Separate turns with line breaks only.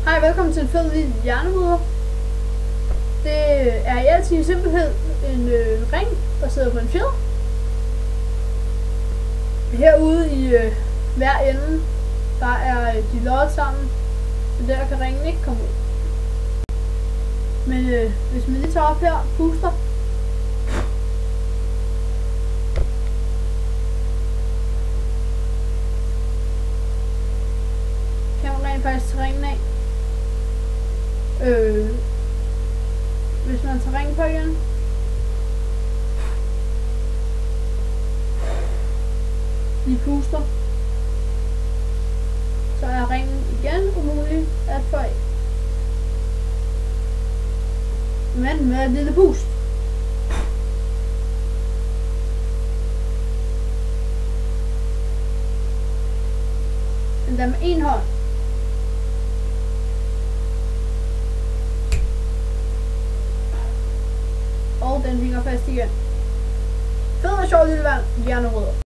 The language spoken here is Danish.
Hej, velkommen til en fed lille hjernemudder. Det er i al sin simpelhed en ring baseret på en fjeder. Herude i hver ende, der er de loddet sammen, så der kan ringen ikke komme ud. Men hvis man lige tager op her, puster, kan man rent faktisk tage ringen af. Hvis man tager ringen på igen, lige puster, så er ringen igen umulig at få af. Men med et lille pust, endda med en hånd, og den hænger fast igen. Fed og sjov lille hjernerødder.